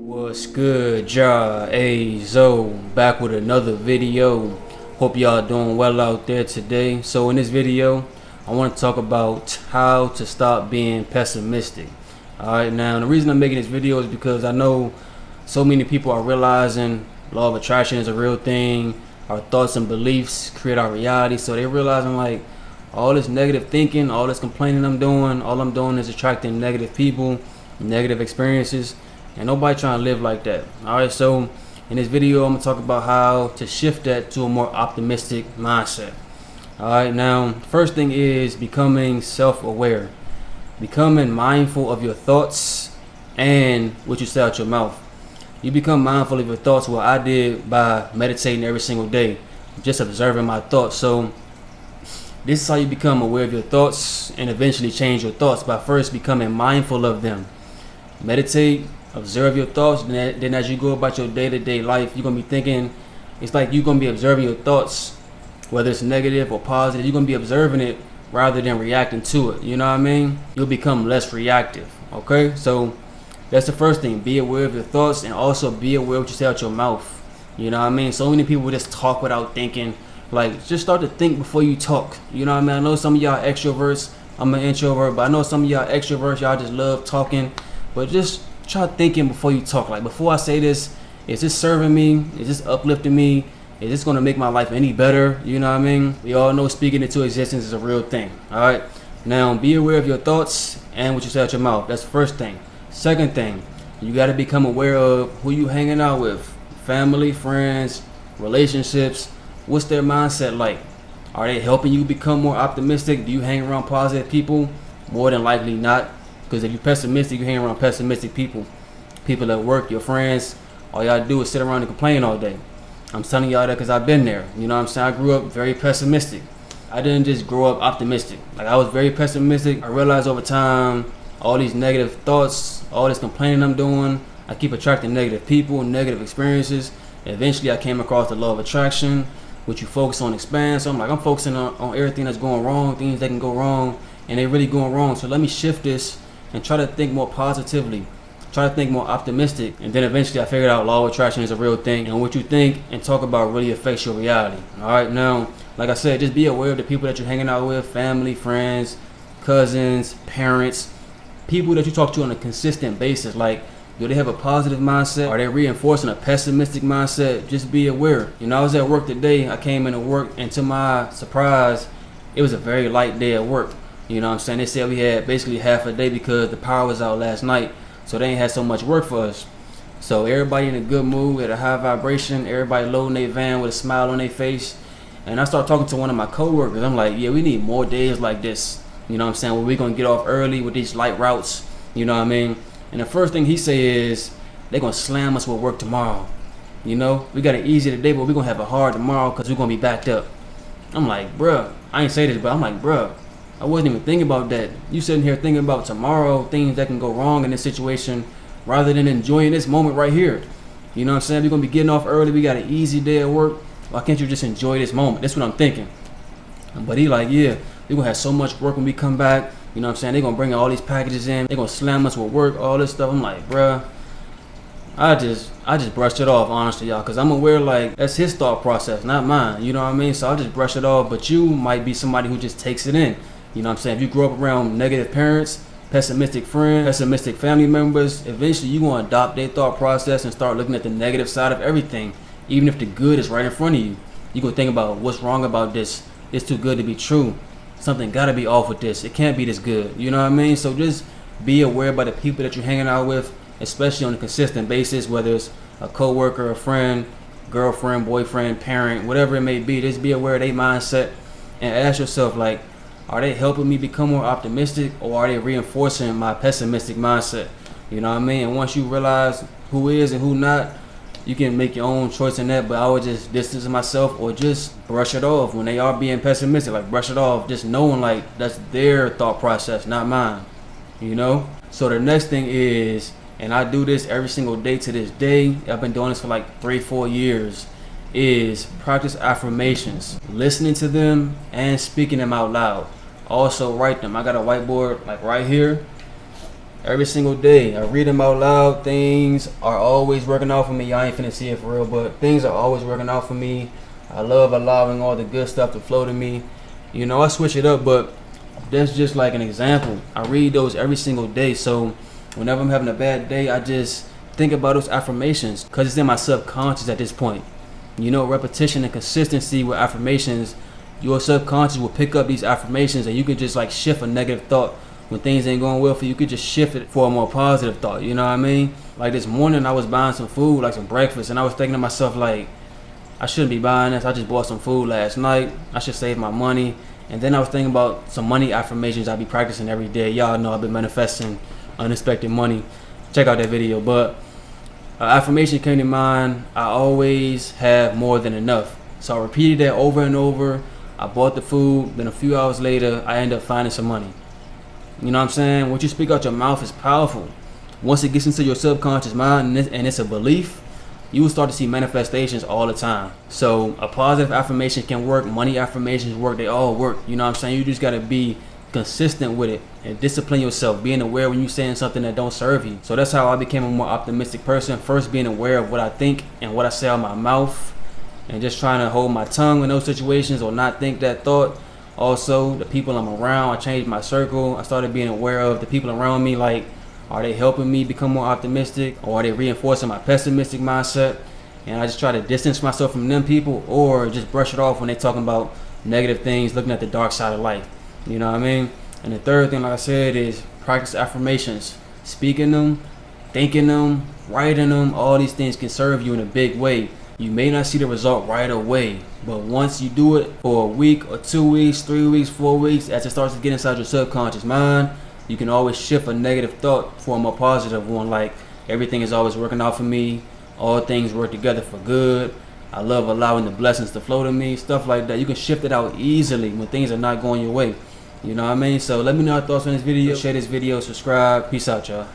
What's good, ayezo, back with another video. Hope y'all doing well out there today. So in this video, I want to talk about how to stop being pessimistic. Alright, now the reason I'm making this video is because I know so many people are realizing law of attraction is a real thing. Our thoughts and beliefs create our reality. So they're realizing like all this negative thinking, all this complaining all I'm doing is attracting negative people, negative experiences. And nobody trying to live like that. Alright, so in this video I'm gonna talk about how to shift that to a more optimistic mindset. Alright, now first thing is becoming self-aware. Becoming mindful of your thoughts and what you say out your mouth. You become mindful of your thoughts, what I did by meditating every single day, just observing my thoughts. So this is how you become aware of your thoughts and eventually change your thoughts, by first becoming mindful of them. Meditate, observe your thoughts, then as you go about your day-to-day life, you're going to be thinking, it's like you're going to be observing your thoughts, whether it's negative or positive. You're going to be observing it rather than reacting to it. You know what I mean? You'll become less reactive. Okay, so that's the first thing. Be aware of your thoughts and also be aware of what you say out your mouth. You know what I mean? So many people just talk without thinking. Like, just start to think before you talk. You know what I mean? I know some of y'all extroverts. I'm an introvert, but I know some of y'all extroverts, y'all just love talking. But just try thinking before you talk. Like, before I say this, is this serving me? Is this uplifting me? Is this going to make my life any better? You know what I mean? We all know speaking into existence is a real thing. All right. Now, be aware of your thoughts and what you say out your mouth. That's the first thing. Second thing, you got to become aware of who you hanging out with. Family, friends, relationships. What's their mindset like? Are they helping you become more optimistic? Do you hang around positive people? More than likely not. Because if you're pessimistic, you hang around pessimistic people. People at work, your friends, all y'all do is sit around and complain all day. I'm telling y'all that because I've been there. You know what I'm saying? I grew up very pessimistic. I didn't just grow up optimistic. Like, I was very pessimistic. I realized over time, all these negative thoughts, all this complaining I'm doing, I keep attracting negative people, negative experiences. Eventually, I came across the law of attraction, which you focus on expands. So I'm focusing on everything that's going wrong, things that can go wrong, and they really going wrong. So let me shift this and try to think more positively, try to think more optimistic. And then eventually I figured out law of attraction is a real thing, and what you think and talk about really affects your reality. All right, now, like I said, just be aware of the people that you're hanging out with, family, friends, cousins, parents, people that you talk to on a consistent basis. Like, do they have a positive mindset? Are they reinforcing a pessimistic mindset? Just be aware. You know, I was at work today. I came into work, and to my surprise, it was a very light day at work. You know what I'm saying? They said we had basically half a day because the power was out last night, so they ain't had so much work for us. So everybody in a good mood, at a high vibration, everybody loading their van with a smile on their face. And I started talking to one of my coworkers. I'm like, yeah, we need more days like this. You know what I'm saying? Where we're going to get off early with these light routes. You know what I mean? And the first thing he say is, they're going to slam us with work tomorrow. You know, we got it easy today, but we're going to have it hard tomorrow because we're going to be backed up. I'm like, bruh, I ain't say this, but I'm like, bruh, I wasn't even thinking about that. You sitting here thinking about tomorrow, things that can go wrong in this situation, rather than enjoying this moment right here. You know what I'm saying? We're going to be getting off early. We got an easy day at work. Why can't you just enjoy this moment? That's what I'm thinking. But he like, yeah, we're going to have so much work when we come back. You know what I'm saying? They're going to bring all these packages in. They're going to slam us with work, all this stuff. I'm like, bruh, I just brushed it off, honestly, y'all, because I'm aware, like, that's his thought process, not mine. You know what I mean? So I just brush it off. But you might be somebody who just takes it in. You know what I'm saying? If you grow up around negative parents, pessimistic friends, pessimistic family members, eventually you're going to adopt their thought process and start looking at the negative side of everything. Even if the good is right in front of you, you're going to think about what's wrong about this. It's too good to be true. Something got to be off with this. It can't be this good. You know what I mean? So just be aware by the people that you're hanging out with, especially on a consistent basis, whether it's a coworker, a friend, girlfriend, boyfriend, parent, whatever it may be. Just be aware of their mindset and ask yourself, like, are they helping me become more optimistic, or are they reinforcing my pessimistic mindset? You know what I mean? And once you realize who is and who not, you can make your own choice in that. But I would just distance myself or just brush it off when they are being pessimistic. Like, brush it off, just knowing like that's their thought process, not mine. You know? So the next thing is, and I do this every single day to this day, I've been doing this for like 3-4 years, is practice affirmations. Listening to them and speaking them out loud. Also write them. I got a whiteboard like right here, every single day. I read them out loud. Things are always working out for me. Y'all ain't finna see it for real, but things are always working out for me. I love allowing all the good stuff to flow to me. You know, I switch it up, but that's just like an example. I read those every single day. So whenever I'm having a bad day, I just think about those affirmations because it's in my subconscious at this point. You know, repetition and consistency with affirmations, your subconscious will pick up these affirmations, and you could just like shift a negative thought when things ain't going well for you. You could just shift it for a more positive thought. You know what I mean? Like this morning, I was buying some food, like some breakfast, and I was thinking to myself like, I shouldn't be buying this. I just bought some food last night. I should save my money. And then I was thinking about some money affirmations I be practicing every day. Y'all know I've been manifesting unexpected money. Check out that video. But affirmation came to mind. I always have more than enough. So I repeated that over and over. I bought the food. Then a few hours later, I ended up finding some money. You know what I'm saying? What you speak out your mouth is powerful. Once it gets into your subconscious mind and it's a belief, you will start to see manifestations all the time. So a positive affirmation can work. Money affirmations work. They all work. You know what I'm saying? You just got to be consistent with it and discipline yourself, being aware when you're saying something that don't serve you. So that's how I became a more optimistic person. First, being aware of what I think and what I say out my mouth, and just trying to hold my tongue in those situations or not think that thought. Also, the people I'm around, I changed my circle. I started being aware of the people around me, like, are they helping me become more optimistic, or are they reinforcing my pessimistic mindset? And I just try to distance myself from them people, or just brush it off when they're talking about negative things, looking at the dark side of life. You know what I mean? And the third thing, like I said, is practice affirmations. Speaking them, thinking them, writing them, all these things can serve you in a big way. You may not see the result right away, but once you do it for a week or 2 weeks, 3 weeks, 4 weeks, as it starts to get inside your subconscious mind, you can always shift a negative thought for a more positive one, like everything is always working out for me, all things work together for good, I love allowing the blessings to flow to me, stuff like that. You can shift it out easily when things are not going your way. You know what I mean? So let me know your thoughts on this video. Share this video, subscribe. Peace out, y'all.